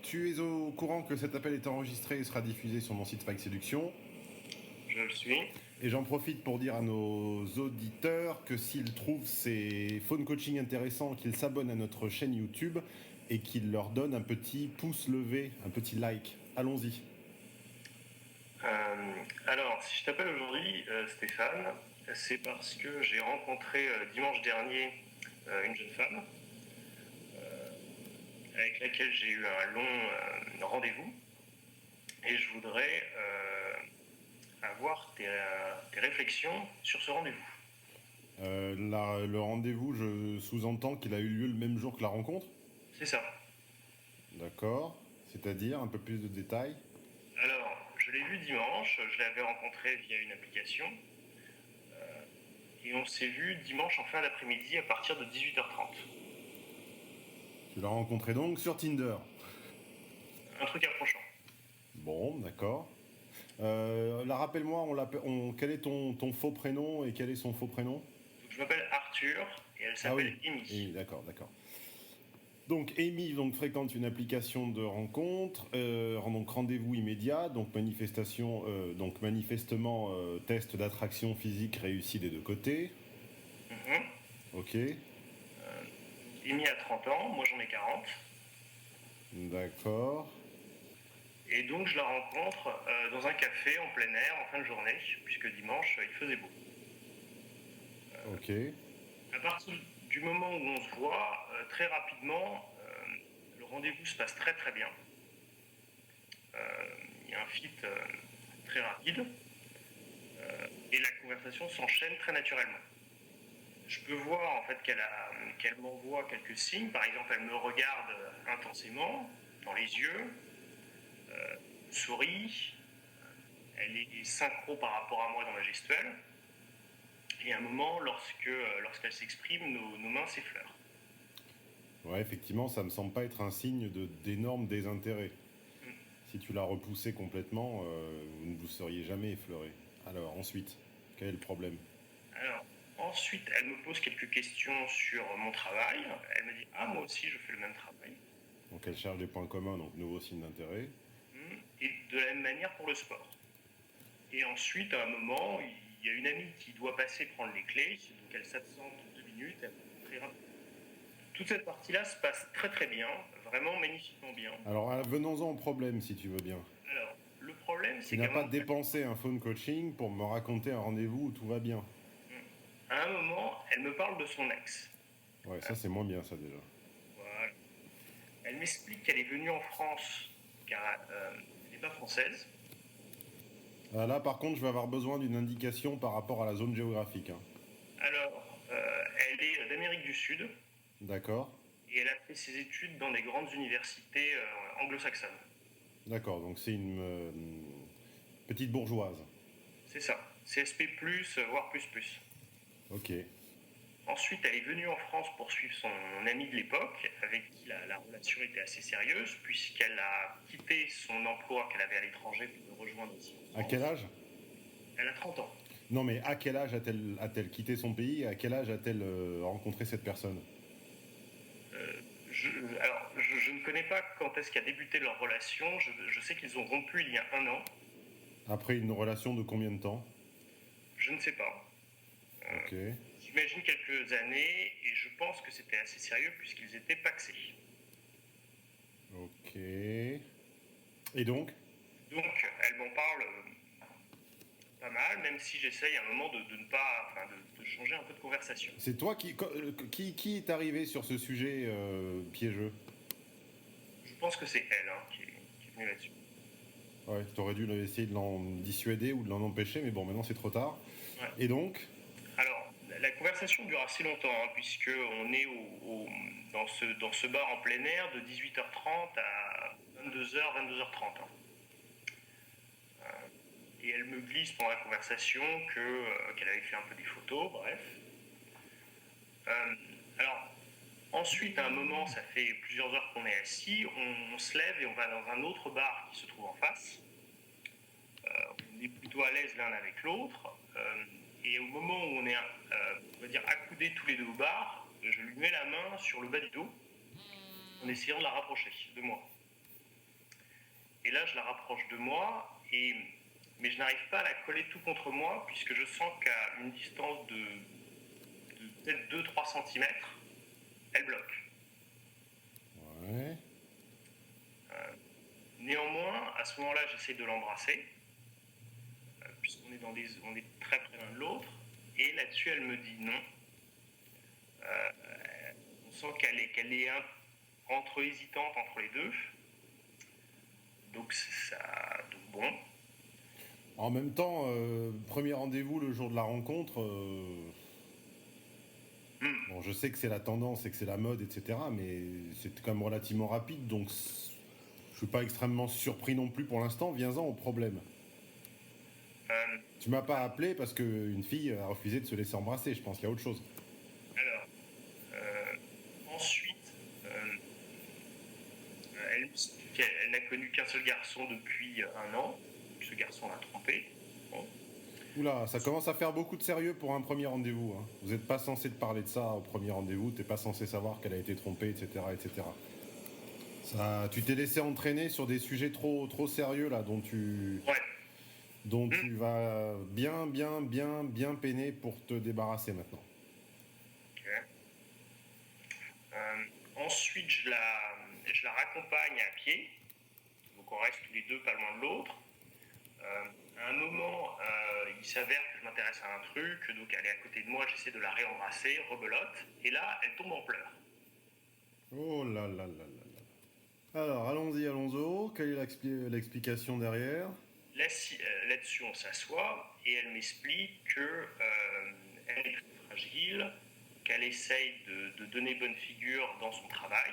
Tu es au courant que cet appel est enregistré et sera diffusé sur mon site Spike Séduction. Je le suis. Et j'en profite pour dire à nos auditeurs que s'ils trouvent ces phone coaching intéressants, qu'ils s'abonnent à notre chaîne YouTube et qu'ils leur donnent un petit pouce levé, un petit like. Allons-y. Alors, si je t'appelle aujourd'hui Stéphane, c'est parce que j'ai rencontré dimanche dernier une jeune femme avec laquelle j'ai eu un long rendez-vous et je voudrais avoir tes réflexions sur ce rendez-vous. Le rendez-vous, je sous-entends qu'il a eu lieu le même jour que la rencontre. C'est ça. D'accord. C'est-à-dire un peu plus de détails. Alors, je l'ai vu dimanche, je l'avais rencontré via une application et on s'est vu dimanche en fin d'après-midi à partir de 18h30. Tu l'as rencontré donc sur Tinder. Un truc approchant. Bon, d'accord. Rappelle-moi, quel est ton faux prénom et quel est son faux prénom? Donc, je m'appelle Arthur et elle s'appelle Amy. Amy, d'accord. Donc Amy fréquente une application de rencontre, donc rendez-vous immédiat, donc manifestement test d'attraction physique réussi des deux côtés. Ok. Amy a 30 ans, moi j'en ai 40. D'accord. Et donc je la rencontre dans un café en plein air en fin de journée, puisque dimanche il faisait beau. Ok. À partir du moment où on se voit, très rapidement, le rendez-vous se passe très très bien. Il y a un fit très rapide et la conversation s'enchaîne très naturellement. Je peux voir en fait qu'elle m'envoie quelques signes. Par exemple, elle me regarde intensément dans les yeux, sourit, elle est synchro par rapport à moi dans la gestuelle. Et à un moment, lorsqu'elle s'exprime, nos mains s'effleurent. Ouais, effectivement, ça me semble pas être un signe d'énorme désintérêt. Si tu l'as repoussé complètement, vous ne vous seriez jamais effleuré. Alors, ensuite, quel est le problème? Alors, ensuite, elle me pose quelques questions sur mon travail. Elle me dit « Ah, moi aussi, je fais le même travail. » Donc, elle cherche des points communs, donc nouveau signe d'intérêt. Et de la même manière pour le sport. Et ensuite, à un moment, il y a une amie qui doit passer prendre les clés, donc elle s'absente 2 minutes, elle très rapidement. Toute cette partie-là se passe très très bien, vraiment magnifiquement bien. Alors, venons-en au problème, si tu veux bien. Alors, le problème, c'est Tu n'as pas dépensé un phone coaching pour me raconter un rendez-vous où tout va bien. À un moment, elle me parle de son ex. Ouais, ça c'est moins bien, ça déjà. Voilà. Elle m'explique qu'elle est venue en France, car elle n'est pas française. Là, par contre, je vais avoir besoin d'une indication par rapport à la zone géographique. Hein. Alors, elle est d'Amérique du Sud. D'accord. Et elle a fait ses études dans des grandes universités anglo-saxonnes. D'accord, donc c'est une petite bourgeoise. C'est ça. CSP+, voire plus. Ok. Ensuite, elle est venue en France pour suivre son ami de l'époque, avec qui la relation était assez sérieuse, puisqu'elle a quitté son emploi qu'elle avait à l'étranger pour le rejoindre ici en France. À quel âge? Elle a 30 ans. Non, mais à quel âge a-t-elle quitté son pays et à quel âge a-t-elle rencontré cette personne? Je ne connais pas quand est-ce qu'a débuté leur relation. Je sais qu'ils ont rompu il y a 1 an. Après une relation de combien de temps? Je ne sais pas. Ok. J'imagine quelques années, et je pense que c'était assez sérieux puisqu'ils étaient pacsés. Ok. Et donc? Donc, elle m'en parle pas mal, même si j'essaye à un moment de ne pas, de changer un peu de conversation. C'est toi qui est arrivé sur ce sujet piégeux? Je pense que c'est elle qui est venue là-dessus. Ouais, t'aurais dû essayer de l'en dissuader ou de l'en empêcher, mais bon, maintenant c'est trop tard. Ouais. Et donc? Alors, la conversation dure assez longtemps, puisqu'on est dans ce bar en plein air de 18h30 à 22h30. Et elle me glisse pendant la conversation qu'elle avait fait un peu des photos, bref. Alors, ensuite, à un moment, ça fait plusieurs heures qu'on est assis, on se lève et on va dans un autre bar qui se trouve en face. On est plutôt à l'aise l'un avec l'autre. Et au moment où on est, on va dire, accoudés tous les deux au bar, je lui mets la main sur le bas du dos en essayant de la rapprocher de moi. là, je la rapproche de moi, mais je n'arrive pas à la coller tout contre moi, puisque je sens qu'à une distance de peut-être 2-3 centimètres, elle bloque. Ouais. Néanmoins, à ce moment-là, j'essaie de l'embrasser, puisqu'on est on est très près l'un de l'autre, et là-dessus, elle me dit non. On sent qu'elle est entre hésitante entre les deux. Donc bon. En même temps, premier rendez-vous le jour de la rencontre. Bon, je sais que c'est la tendance et que c'est la mode, etc. Mais c'est quand même relativement rapide, donc je suis pas extrêmement surpris non plus pour l'instant. Viens-en au problème. Tu m'as pas appelé parce qu'une fille a refusé de se laisser embrasser. Je pense qu'il y a autre chose. Alors, ensuite, elle n'a connu qu'un seul garçon depuis 1 an. Ce garçon l'a trompée. Bon. Oula, ça commence à faire beaucoup de sérieux pour un premier rendez-vous. Hein. Vous n'êtes pas censé te parler de ça au premier rendez-vous. T'es pas censé savoir qu'elle a été trompée, etc., etc. Ça, tu t'es laissé entraîner sur des sujets trop sérieux là, dont tu vas bien peiner pour te débarrasser maintenant. Okay. Ensuite, je la raccompagne à pied. Donc on reste tous les deux pas loin de l'autre. À un moment, il s'avère que je m'intéresse à un truc, donc elle est à côté de moi, j'essaie de la réembrasser, rebelote, et là, elle tombe en pleurs. Oh là là là là là. Alors, allons-y. Quelle est l'explication derrière ? Là-dessus, on s'assoit, et elle m'explique qu'elle est très fragile, qu'elle essaye de donner bonne figure dans son travail,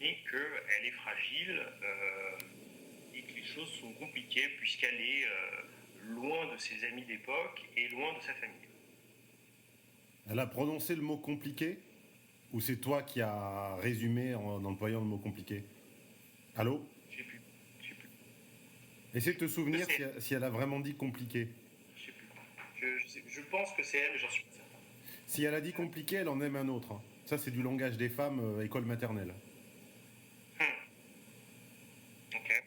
et qu'elle est fragile, et que les choses sont compliquées puisqu'elle est loin de ses amis d'époque et loin de sa famille. Elle a prononcé le mot compliqué ? Ou c'est toi qui as résumé en employant le mot compliqué ? Allô ? Je sais plus. Essaie de te souvenir si elle a vraiment dit compliqué. Je sais plus. Je pense que c'est elle, mais j'en suis pas certain. Si elle a dit compliqué, elle en aime un autre. Hein. Ça, c'est du langage des femmes, école maternelle. Ok.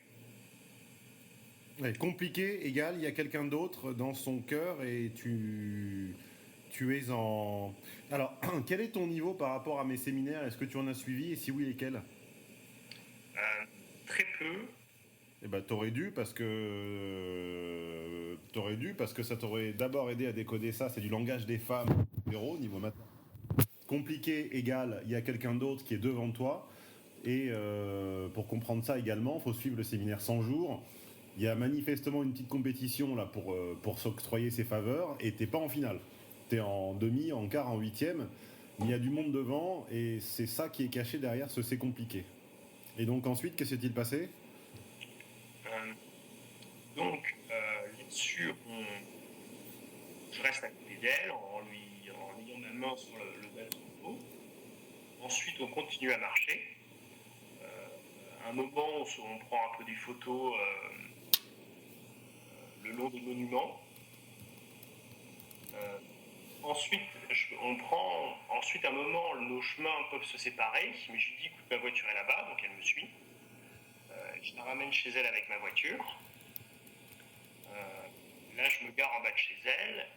Ouais, compliqué égale, il y a quelqu'un d'autre dans son cœur et tu es en... Alors, quel est ton niveau par rapport à mes séminaires ? Est-ce que tu en as suivi et si oui, lesquels ? Très peu. Eh ben, t'aurais dû parce que ça t'aurait d'abord aidé à décoder ça. C'est du langage des femmes, niveau matin. Compliqué égale, il y a quelqu'un d'autre qui est devant toi. Et pour comprendre ça également, il faut suivre le séminaire 100 jours. Il y a manifestement une petite compétition là pour s'octroyer ses faveurs et t'es pas en finale. T'es en demi, en quart, en huitième. Il y a du monde devant et c'est ça qui est caché derrière ce c'est compliqué. Et donc ensuite, qu'est-ce qui s'est-il passé ? Donc là-dessus, je reste à côté d'elle en ayant ma main sur le bas de son dos. Ensuite, on continue à marcher. À un moment, on prend un peu des photos le long des monuments. Ensuite, ensuite, à un moment, nos chemins peuvent se séparer, mais je lui dis, écoute, ma voiture est là-bas, donc elle me suit. Je la ramène chez elle avec ma voiture. Là, je me gare en bas de chez elle,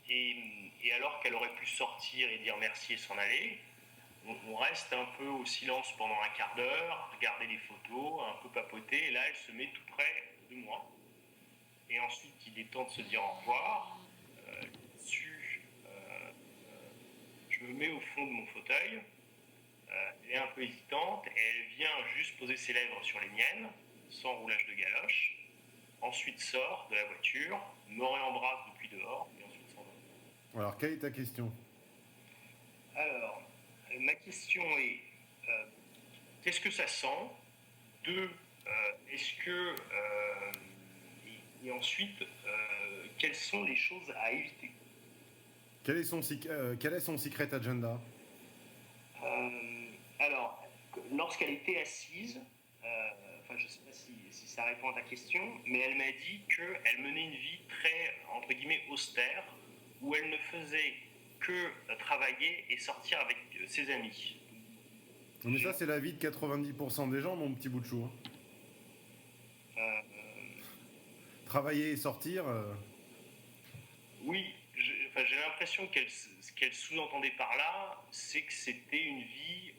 et alors qu'elle aurait pu sortir et dire merci et s'en aller, on reste un peu au silence pendant un quart d'heure, regarder les photos, un peu papoter, et là, elle se met tout près de moi. Et ensuite, il est temps de se dire au revoir. Je me mets au fond de mon fauteuil, elle est un peu hésitante, et elle vient juste poser ses lèvres sur les miennes, sans roulage de galoche. Ensuite sort de la voiture, me réembrasse depuis dehors, et ensuite s'en va. Alors, quelle est ta question ? Alors, ma question est, qu'est-ce que ça sent ? 2, est-ce que... et ensuite, quelles sont les choses à éviter ? Quel est son secret agenda ? Alors, lorsqu'elle était assise, je ne sais pas si ça répond à ta question, mais elle m'a dit qu'elle menait une vie très, entre guillemets, austère, où elle ne faisait que travailler et sortir avec ses amis. Mais ça, c'est la vie de 90% des gens, mon petit bout de chou. Euh, Travailler et sortir. oui, j'ai l'impression ce qu'elle sous-entendait par là, c'est que c'était une vie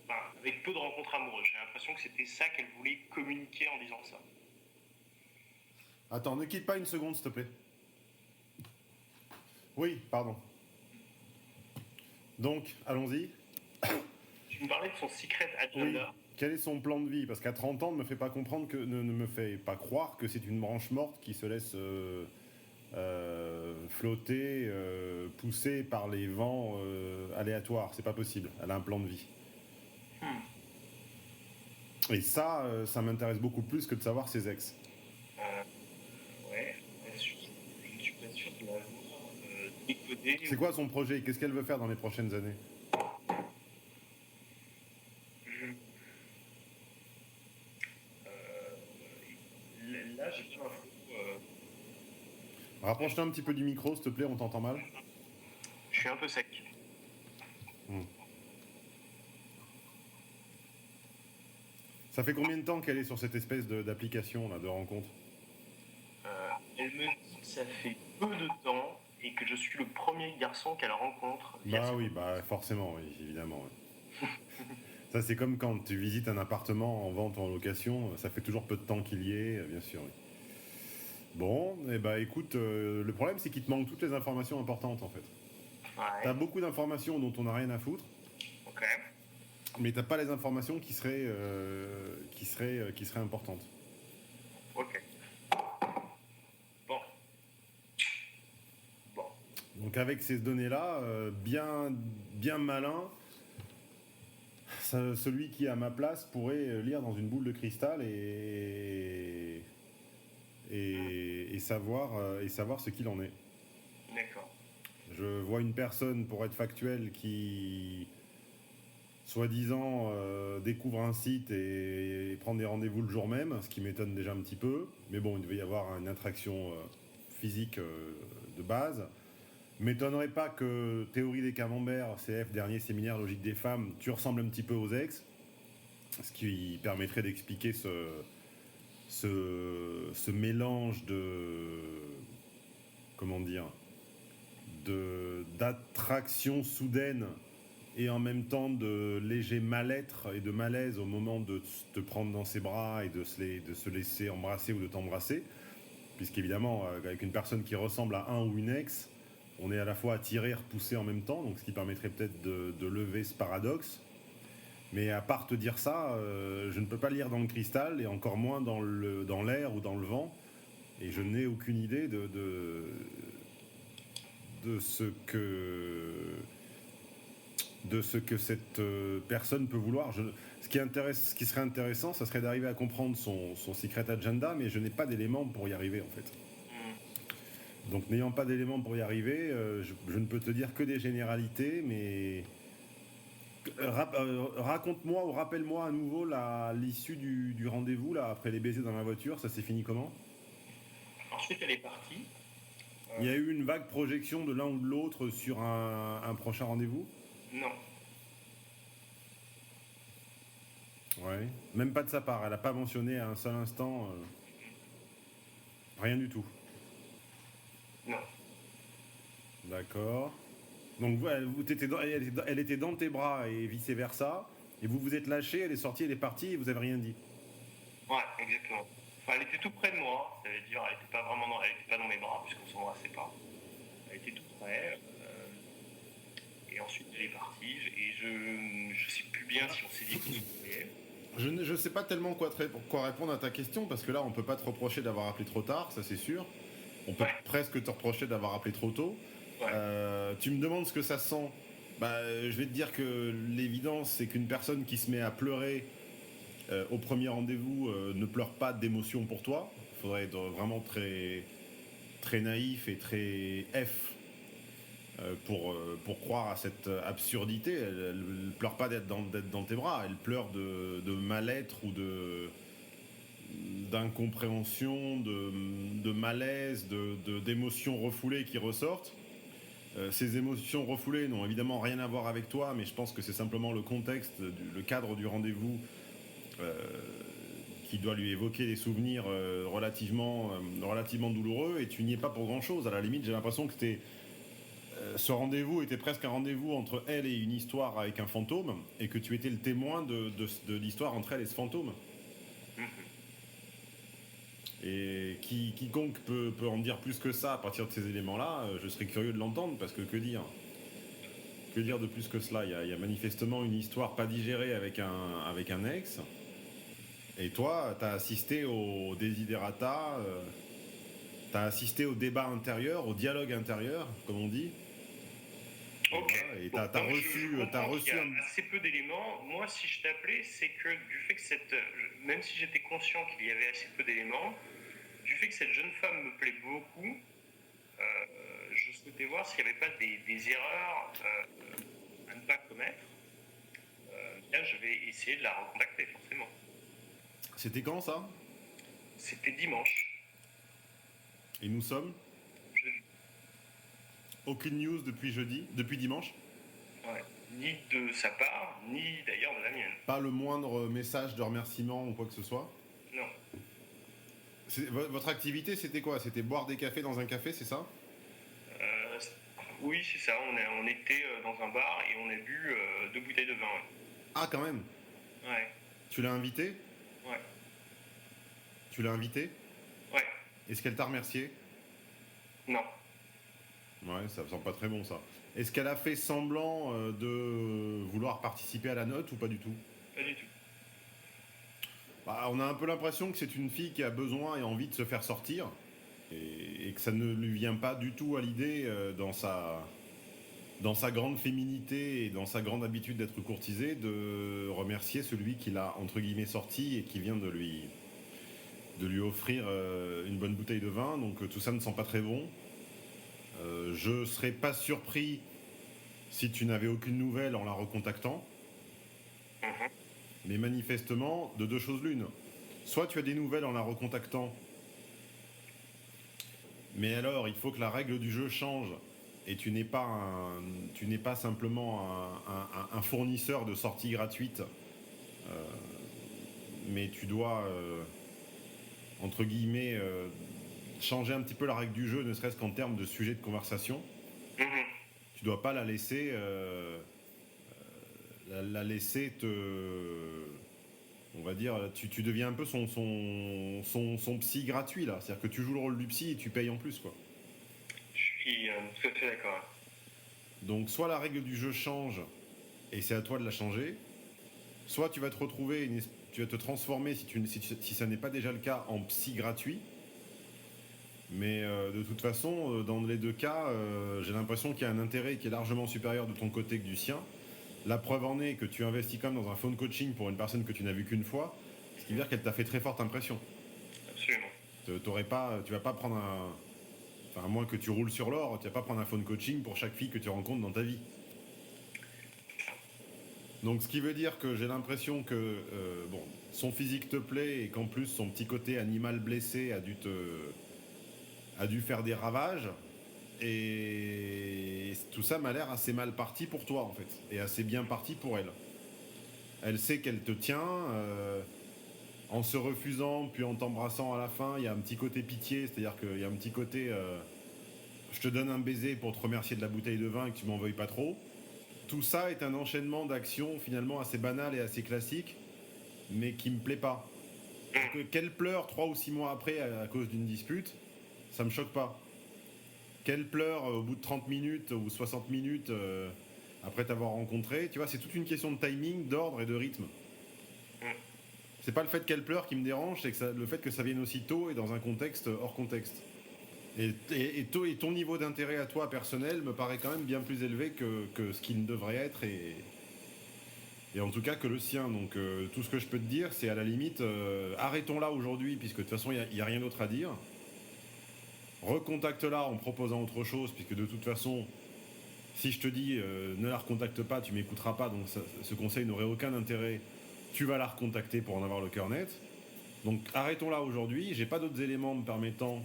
avec peu de rencontres amoureuses. J'ai l'impression que c'était ça qu'elle voulait communiquer en disant ça. Attends, ne quitte pas une seconde, s'il te plaît. Oui, pardon. Donc, allons-y. Tu me parlais de son secret agenda. Oui. Quel est son plan de vie? Parce qu'à 30 ans, ne me fait pas comprendre que, ne me fait pas croire que c'est une branche morte qui se laisse flotter, pousser par les vents aléatoires. C'est pas possible. Elle a un plan de vie. Et ça, ça m'intéresse beaucoup plus que de savoir ses ex. Ouais, je ne suis pas sûr de l'avoir décodé. C'est quoi son projet? Qu'est-ce qu'elle veut faire dans les prochaines années? Là, j'ai pas l'info. Rapproche-toi un petit peu du micro, s'il te plaît, on t'entend mal. Je suis un peu sec. Ça fait combien de temps qu'elle est sur cette espèce d'application là, de rencontre? Elle me dit que ça fait peu de temps et que je suis le premier garçon qu'elle rencontre. Bah oui, bah forcément, oui, évidemment. Oui. Ça c'est comme quand tu visites un appartement en vente ou en location, ça fait toujours peu de temps qu'il y est, bien sûr. Oui. Bon, et bah écoute, le problème c'est qu'il te manque toutes les informations importantes en fait. Ouais. T'as beaucoup d'informations dont on n'a rien à foutre. Ok. Mais t'as pas les informations qui seraient importantes. Ok. Bon. Donc avec ces données-là, bien malin, celui qui est à ma place pourrait lire dans une boule de cristal et savoir ce qu'il en est. D'accord. Je vois une personne, pour être factuel, qui soi-disant découvre un site et prend des rendez-vous le jour même, ce qui m'étonne déjà un petit peu. Mais bon, il devait y avoir une attraction physique de base. M'étonnerait pas que Théorie des camemberts, CF, dernier séminaire logique des femmes, tu ressembles un petit peu aux ex, ce qui permettrait d'expliquer ce mélange d'attraction soudaine et en même temps de léger mal-être et de malaise au moment de te prendre dans ses bras et de se laisser embrasser ou de t'embrasser, puisqu'évidemment avec une personne qui ressemble à un ou une ex, on est à la fois attiré et repoussé en même temps, donc ce qui permettrait peut-être de lever ce paradoxe. Mais à part te dire ça, je ne peux pas lire dans le cristal, et encore moins dans l'air ou dans le vent, et je n'ai aucune idée de ce que cette personne peut vouloir. Ce qui serait intéressant, ça serait d'arriver à comprendre son secret agenda, mais je n'ai pas d'éléments pour y arriver en fait. Donc n'ayant pas d'éléments pour y arriver, je ne peux te dire que des généralités, mais raconte-moi ou rappelle-moi à nouveau l'issue du rendez-vous, là, après les baisers dans la voiture, ça s'est fini comment? Ensuite, elle est partie. Il y a eu une vague projection de l'un ou de l'autre sur un prochain rendez-vous? Non. Ouais. Même pas de sa part, elle n'a pas mentionné à un seul instant rien du tout. Non. D'accord. Donc elle était dans tes bras et vice versa, et vous vous êtes lâché, elle est sortie, elle est partie et vous avez rien dit. Ouais, exactement. Enfin, elle était tout près de moi, ça veut dire elle était pas vraiment elle était pas dans mes bras puisqu'on s'embrassait pas. Elle était tout près. Et ensuite elle est partie et je sais plus bien si on s'est dit qu'on se voyait. Je ne sais pas tellement quoi répondre à ta question, parce que là on peut pas te reprocher d'avoir appelé trop tard, ça c'est sûr. On peut presque te reprocher d'avoir appelé trop tôt. Ouais. Tu me demandes ce que ça sent. Bah, je vais te dire que l'évidence, c'est qu'une personne qui se met à pleurer au premier rendez-vous ne pleure pas d'émotion pour toi. Il faudrait être vraiment très, très naïf et très F pour croire à cette absurdité. Elle ne pleure pas d'être dans tes bras, elle pleure de mal-être ou d'incompréhension, de malaise, d'émotions refoulées qui ressortent. Ces émotions refoulées n'ont évidemment rien à voir avec toi, mais je pense que c'est simplement le contexte, le cadre du rendez-vous qui doit lui évoquer des souvenirs relativement douloureux, et tu n'y es pas pour grand-chose. À la limite, j'ai l'impression que ce rendez-vous était presque un rendez-vous entre elle et une histoire avec un fantôme, et que tu étais le témoin de l'histoire entre elle et ce fantôme. Et quiconque peut en dire plus que ça à partir de ces éléments-là, je serais curieux de l'entendre, parce que dire de plus que cela? Il y a manifestement une histoire pas digérée avec un ex, et toi, t'as assisté au desiderata, t'as assisté au débat intérieur, au dialogue intérieur, comme on dit. Ok. Et voilà, et t'as reçu Il y a assez peu d'éléments. Moi, si je t'appelais, c'est que du fait que même si j'étais conscient qu'il y avait assez peu d'éléments, du fait que cette jeune femme me plaît beaucoup, je souhaitais voir s'il n'y avait pas des erreurs à ne pas commettre. Là, je vais essayer de la recontacter, forcément. C'était quand, ça? C'était dimanche. Et nous sommes? Jeudi. Aucune news depuis dimanche? Ouais. Ni de sa part, ni d'ailleurs de la mienne. Pas le moindre message de remerciement ou quoi que ce soit? Non. Votre activité, c'était quoi? C'était boire des cafés dans un café, c'est ça? Oui, c'est ça. On était dans un bar et on a bu 2 bouteilles de vin. Ouais. Ah, quand même. Ouais. Tu l'as invité? Ouais. Tu l'as invité? Ouais. Est-ce qu'elle t'a remercié? Non. Ouais, ça me semble pas très bon, ça. Est-ce qu'elle a fait semblant de vouloir participer à la note ou pas du tout? Pas du tout. Bah, on a un peu l'impression que c'est une fille qui a besoin et envie de se faire sortir, et que ça ne lui vient pas du tout à l'idée dans sa grande féminité et dans sa grande habitude d'être courtisée, de remercier celui qui l'a entre guillemets sorti et qui vient de lui offrir une bonne bouteille de vin. Donc tout ça ne sent pas très bon. Je serais pas surpris si tu n'avais aucune nouvelle en la recontactant. Mais manifestement, de deux choses l'une. Soit tu as des nouvelles en la recontactant, mais alors il faut que la règle du jeu change, et tu n'es pas simplement un fournisseur de sorties gratuites, mais tu dois, entre guillemets, changer un petit peu la règle du jeu, ne serait-ce qu'en termes de sujet de conversation. Tu dois pas la laisser on va dire, tu deviens un peu son psy gratuit, là. C'est-à-dire que tu joues le rôle du psy et tu payes en plus, quoi. Je suis tout à fait d'accord. Donc soit la règle du jeu change et c'est à toi de la changer, soit tu vas te retrouver, tu vas te transformer, si ça n'est pas déjà le cas, en psy gratuit. Mais de toute façon, dans les deux cas, j'ai l'impression qu'il y a un intérêt qui est largement supérieur de ton côté que du sien. La preuve en est que tu investis comme dans un phone coaching pour une personne que tu n'as vue qu'une fois, ce qui veut dire qu'elle t'a fait très forte impression. Absolument. Tu vas pas prendre à moins que tu roules sur l'or, tu vas pas prendre un phone coaching pour chaque fille que tu rencontres dans ta vie. Donc ce qui veut dire que j'ai l'impression que son physique te plaît, et qu'en plus son petit côté animal blessé a dû faire des ravages. Et tout ça m'a l'air assez mal parti pour toi, en fait, et assez bien parti pour elle. Elle sait qu'elle te tient, en se refusant puis en t'embrassant à la fin. Il y a un petit côté pitié, c'est-à-dire qu'il y a un petit côté je te donne un baiser pour te remercier de la bouteille de vin et que tu m'en veuilles pas trop. Tout ça est un enchaînement d'actions finalement assez banales et assez classiques, mais qui me plaît pas. Qu'elle pleure 3 ou 6 mois après à cause d'une dispute, ça me choque pas. Qu'elle pleure au bout de 30 minutes ou 60 minutes après t'avoir rencontré, tu vois, c'est toute une question de timing, d'ordre et de rythme. C'est pas le fait qu'elle pleure qui me dérange, c'est le fait que ça vienne aussi tôt et dans un contexte hors contexte. Et ton niveau d'intérêt à toi personnel me paraît quand même bien plus élevé que ce qu'il ne devrait être, et en tout cas que le sien. Donc tout ce que je peux te dire, c'est à la limite, arrêtons là aujourd'hui, puisque de toute façon il n'y a rien d'autre à dire. Recontacte-la en proposant autre chose, puisque de toute façon, si je te dis ne la recontacte pas, tu m'écouteras pas, donc ce conseil n'aurait aucun intérêt. Tu vas la recontacter pour en avoir le cœur net. Donc arrêtons là aujourd'hui. J'ai pas d'autres éléments me permettant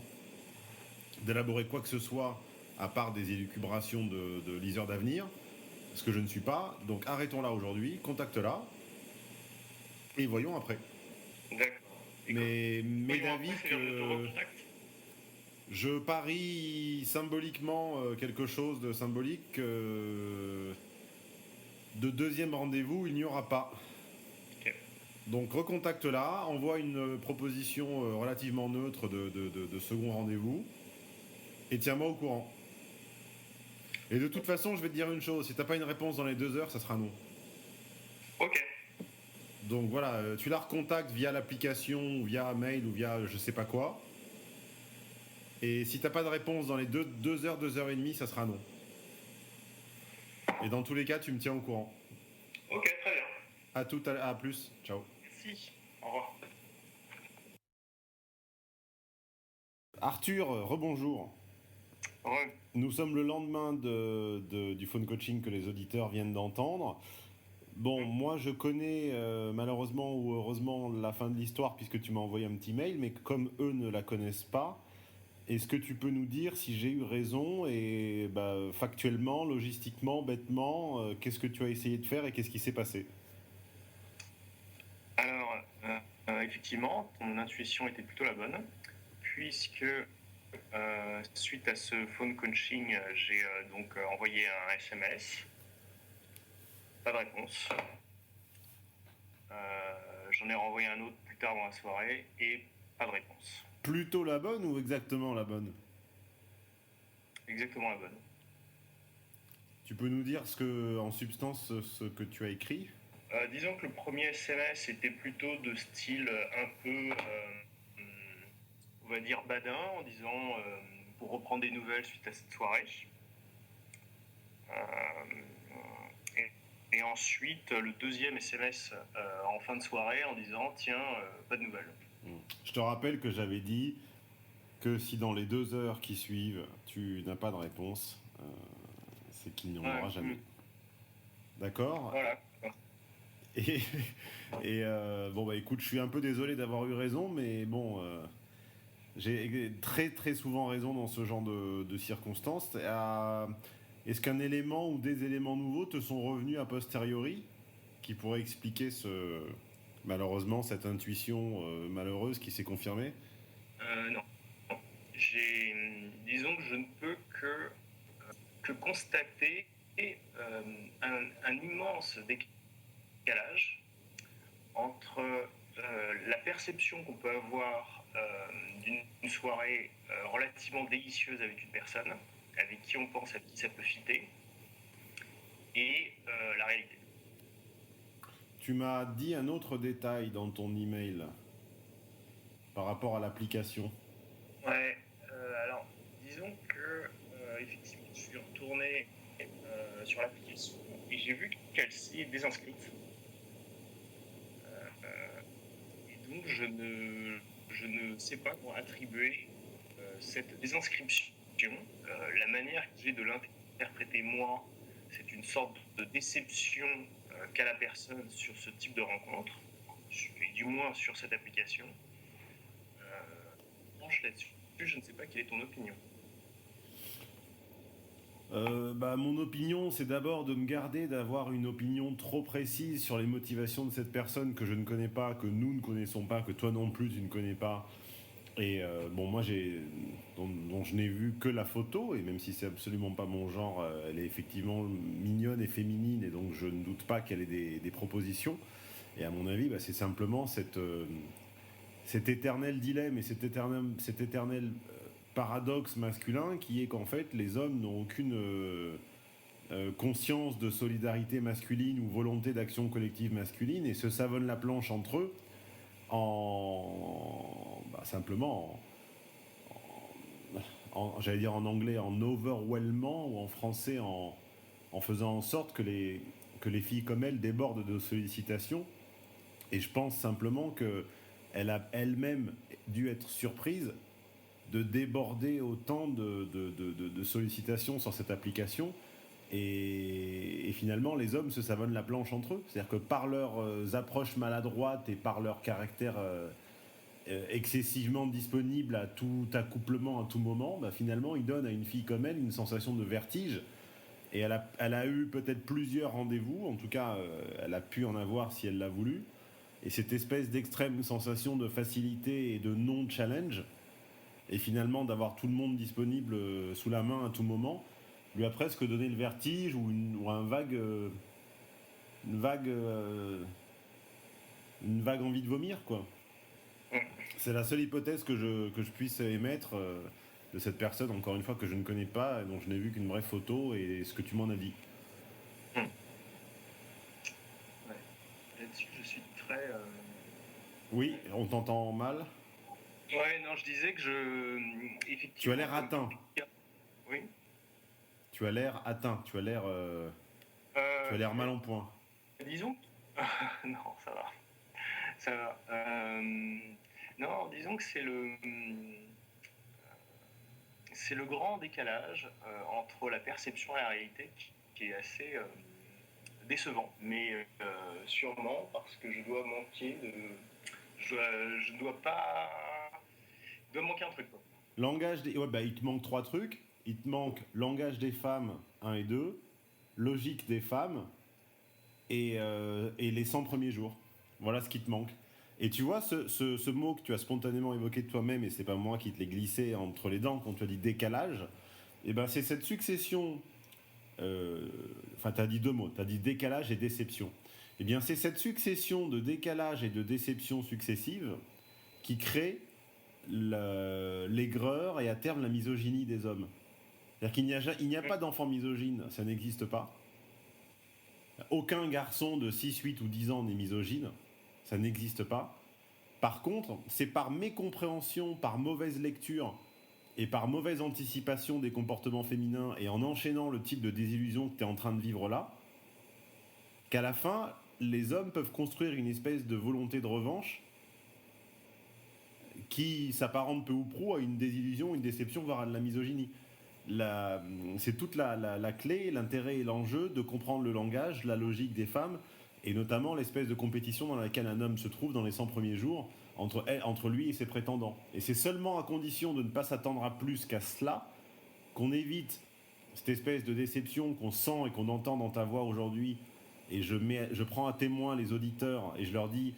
d'élaborer quoi que ce soit à part des élucubrations de liseurs d'avenir, ce que je ne suis pas. Donc arrêtons là aujourd'hui, contacte-la et voyons après. D'accord. mais d'avis que contact. je parie symboliquement quelque chose de symbolique. De deuxième rendez-vous, il n'y aura pas. Okay. Donc recontacte-la, envoie une proposition relativement neutre de second rendez-vous et tiens-moi au courant. Et de toute façon, je vais te dire une chose, si t'as pas une réponse dans les 2 heures, ça sera non. Ok. Donc voilà, tu la recontactes via l'application, ou via mail, ou via je sais pas quoi. Et si t'as pas de réponse dans les 2 heures, 2 heures et demie, ça sera non. Et dans tous les cas, tu me tiens au courant. Ok, très bien. À plus. Ciao. Merci. Au revoir. Arthur, rebonjour. Ouais. Nous sommes le lendemain du phone coaching que les auditeurs viennent d'entendre. Bon, moi je connais malheureusement ou heureusement la fin de l'histoire puisque tu m'as envoyé un petit mail, mais comme eux ne la connaissent pas, est-ce que tu peux nous dire si j'ai eu raison et factuellement, logistiquement, bêtement, qu'est-ce que tu as essayé de faire et qu'est-ce qui s'est passé? Alors, effectivement, ton intuition était plutôt la bonne, puisque suite à ce phone coaching, j'ai donc envoyé un SMS. Pas de réponse. J'en ai renvoyé un autre plus tard dans la soirée et pas de réponse. Plutôt la bonne ou exactement la bonne? Exactement la bonne. Tu peux nous dire en substance ce que tu as écrit? Disons que le premier SMS était plutôt de style un peu, on va dire, badin, en disant pour reprendre des nouvelles suite à cette soirée. Et ensuite, le deuxième SMS en fin de soirée en disant tiens, pas de nouvelles. Je te rappelle que j'avais dit que si dans les 2 heures qui suivent, tu n'as pas de réponse, c'est qu'il n'y en aura jamais. D'accord? Voilà. Et écoute, je suis un peu désolé d'avoir eu raison, mais bon, j'ai très très souvent raison dans ce genre de circonstances. Est-ce qu'un élément ou des éléments nouveaux te sont revenus a posteriori qui pourraient expliquer malheureusement cette intuition malheureuse qui s'est confirmée? Non. Disons que je ne peux que constater un immense décalage entre la perception qu'on peut avoir d'une soirée relativement délicieuse avec une personne, avec qui on pense à qui ça peut fitter, et la réalité. Tu m'as dit un autre détail dans ton email par rapport à l'application. Ouais, alors disons que effectivement je suis retourné sur l'application et j'ai vu qu'elle s'est désinscrite. Et donc je ne sais pas comment attribuer cette désinscription. La manière que j'ai de l'interpréter moi, c'est une sorte de déception qu'a la personne sur ce type de rencontre, et du moins sur cette application. Là-dessus, je ne sais pas quelle est ton opinion. Mon opinion, c'est d'abord de me garder d'avoir une opinion trop précise sur les motivations de cette personne que je ne connais pas, que nous ne connaissons pas, que toi non plus tu ne connais pas. Et moi dont je n'ai vu que la photo, et même si c'est absolument pas mon genre, elle est effectivement mignonne et féminine, et donc je ne doute pas qu'elle ait des propositions. Et à mon avis, c'est simplement cet éternel dilemme et cet éternel paradoxe masculin qui est qu'en fait les hommes n'ont aucune conscience de solidarité masculine ou volonté d'action collective masculine et se savonnent la planche entre eux simplement j'allais dire en anglais en overwhelmant ou en français en faisant en sorte que les filles comme elle débordent de sollicitations. Et je pense simplement qu'elle a elle-même dû être surprise de déborder autant de sollicitations sur cette application. Et finalement, les hommes se savonnent la planche entre eux. C'est-à-dire que par leurs approches maladroites et par leur caractère excessivement disponible à tout accouplement à tout moment, finalement, ils donnent à une fille comme elle une sensation de vertige. Et elle a eu peut-être plusieurs rendez-vous. En tout cas, elle a pu en avoir si elle l'a voulu. et cette espèce d'extrême sensation de facilité et de non-challenge, et finalement d'avoir tout le monde disponible sous la main à tout moment, lui a presque donné le vertige ou une vague envie de vomir, quoi. C'est la seule hypothèse que je puisse émettre de cette personne, encore une fois, que je ne connais pas, et dont je n'ai vu qu'une brève photo et ce que tu m'en as dit. Ouais. Là-dessus, je suis très... Oui, on t'entend mal. Ouais, non, je disais que effectivement... Tu as l'air atteint. Oui. Tu as l'air atteint, tu as l'air mal en point. Disons... non, ça va. Ça va. Non, disons que c'est le grand décalage entre la perception et la réalité qui est assez décevant. Mais sûrement parce que je dois manquer de... Je dois pas... Il doit manquer un truc, quoi. Langage des... Ouais, bah, il te manque 3 trucs. Il te manque langage des femmes 1 et 2, logique des femmes et les 100 premiers jours. Voilà ce qui te manque. Et tu vois, ce mot que tu as spontanément évoqué de toi-même, et c'est pas moi qui te l'ai glissé entre les dents quand tu as dit décalage, et ben c'est cette succession... Enfin, tu as dit 2 mots, tu as dit décalage et déception. Eh bien, c'est cette succession de décalage et de déception successives qui crée l'aigreur et à terme la misogynie des hommes. C'est-à-dire qu'il n'y a pas d'enfant misogyne, ça n'existe pas. Aucun garçon de 6, 8 ou 10 ans n'est misogyne, ça n'existe pas. Par contre, c'est par mécompréhension, par mauvaise lecture et par mauvaise anticipation des comportements féminins et en enchaînant le type de désillusion que tu es en train de vivre là, qu'à la fin, les hommes peuvent construire une espèce de volonté de revanche qui s'apparente peu ou prou à une désillusion, une déception, voire à de la misogynie. C'est toute la clé, l'intérêt et l'enjeu de comprendre le langage, la logique des femmes, et notamment l'espèce de compétition dans laquelle un homme se trouve dans les 100 premiers jours entre lui et ses prétendants. Et c'est seulement à condition de ne pas s'attendre à plus qu'à cela qu'on évite cette espèce de déception qu'on sent et qu'on entend dans ta voix aujourd'hui. Et je prends à témoin les auditeurs et je leur dis,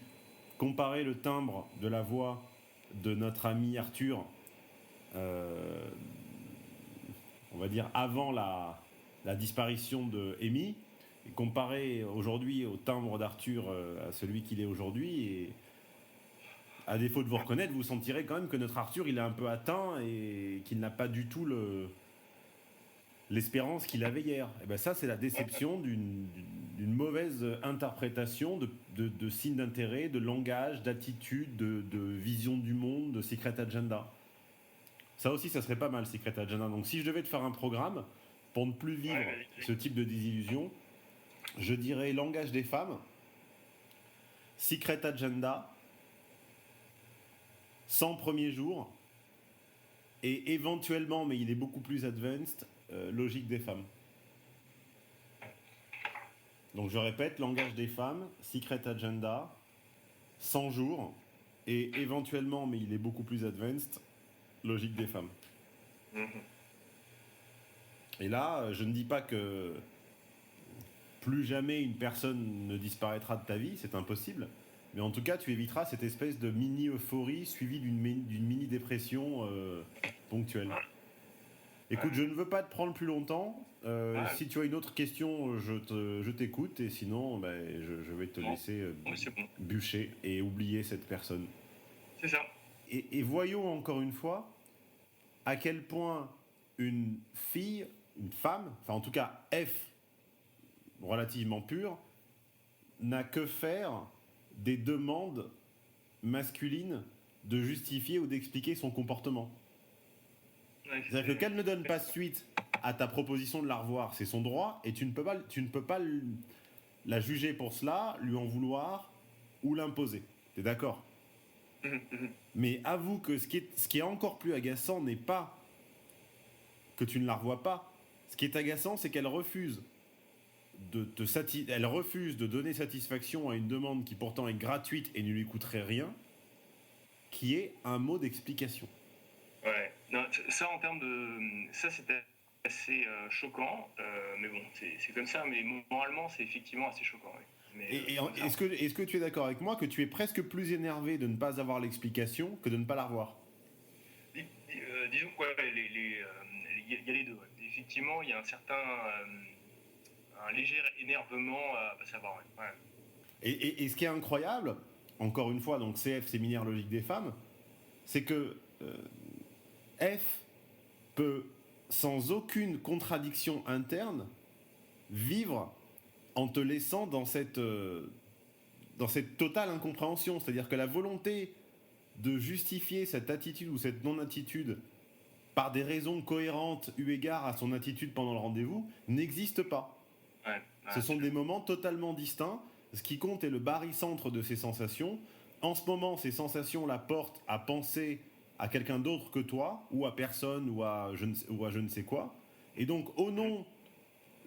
comparez le timbre de la voix de notre ami Arthur, on va dire avant la disparition de Amy, et comparé aujourd'hui au timbre d'Arthur à celui qu'il est aujourd'hui, et à défaut de vous reconnaître, vous sentirez quand même que notre Arthur, il est un peu atteint et qu'il n'a pas du tout l'espérance qu'il avait hier. Et ben ça, c'est la déception d'une mauvaise interprétation de signes d'intérêt, de langage, d'attitude, de vision du monde, de Secret Agenda. Ça aussi, ça serait pas mal, Secret Agenda. Donc si je devais te faire un programme, pour ne plus vivre ce type de désillusion, je dirais langage des femmes, Secret Agenda, 100 premiers jours, et éventuellement, mais il est beaucoup plus advanced, logique des femmes. Donc je répète, langage des femmes, Secret Agenda, 100 jours, et éventuellement, mais il est beaucoup plus advanced, logique des femmes. Et là, je ne dis pas que plus jamais une personne ne disparaîtra de ta vie, c'est impossible, mais en tout cas, tu éviteras cette espèce de mini-euphorie suivie d'une mini-dépression ponctuelle. Écoute, je ne veux pas te prendre plus longtemps. Si tu as une autre question, je t'écoute, et sinon, je vais te laisser bûcher et oublier cette personne. C'est ça. Et voyons encore une fois à quel point une fille, une femme, enfin en tout cas F, relativement pure, n'a que faire des demandes masculines de justifier ou d'expliquer son comportement. C'est-à-dire que qu'elle ne donne pas suite à ta proposition de la revoir, c'est son droit, et tu ne peux pas la juger pour cela, lui en vouloir ou l'imposer. T'es d'accord ? Mais avoue que ce qui est encore plus agaçant n'est pas que tu ne la revois pas. Ce qui est agaçant, c'est qu'elle refuse elle refuse de donner satisfaction à une demande qui pourtant est gratuite et ne lui coûterait rien, qui est un mot d'explication. Ouais, non, ça en termes de... Ça c'était assez choquant, mais bon, c'est comme ça, mais moralement c'est effectivement assez choquant. Ouais. Mais, est-ce que tu es d'accord avec moi que tu es presque plus énervé de ne pas avoir l'explication que de ne pas la revoir? Disons que il y a les deux. Ouais. Effectivement, il y a un léger énervement à savoir. Ouais. Et ce qui est incroyable, encore une fois, donc CF, séminaire logique des femmes, c'est que F peut, sans aucune contradiction interne, vivre en te laissant dans cette totale incompréhension. C'est-à-dire que la volonté de justifier cette attitude ou cette non-attitude par des raisons cohérentes eu égard à son attitude pendant le rendez-vous n'existe pas. Ouais, Ce sont des moments totalement distincts. Ce qui compte est le barycentre de ces sensations. En ce moment, ces sensations la portent à penser à quelqu'un d'autre que toi, ou à personne, ou à je ne sais quoi. Et donc, au nom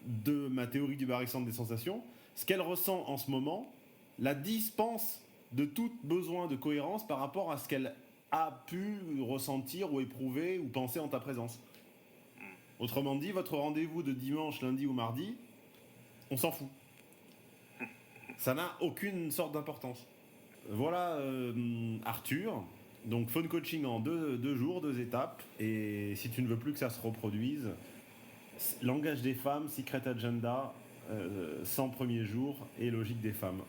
de ma théorie du barycentre des sensations, ce qu'elle ressent en ce moment la dispense de tout besoin de cohérence par rapport à ce qu'elle a pu ressentir ou éprouver ou penser en ta présence. Autrement dit, votre rendez-vous de dimanche, lundi ou mardi, on s'en fout. Ça n'a aucune sorte d'importance. Voilà Arthur. Donc phone coaching en deux jours, 2 étapes. Et si tu ne veux plus que ça se reproduise, langage des femmes, secret agenda, 100 premiers jours et logique des femmes.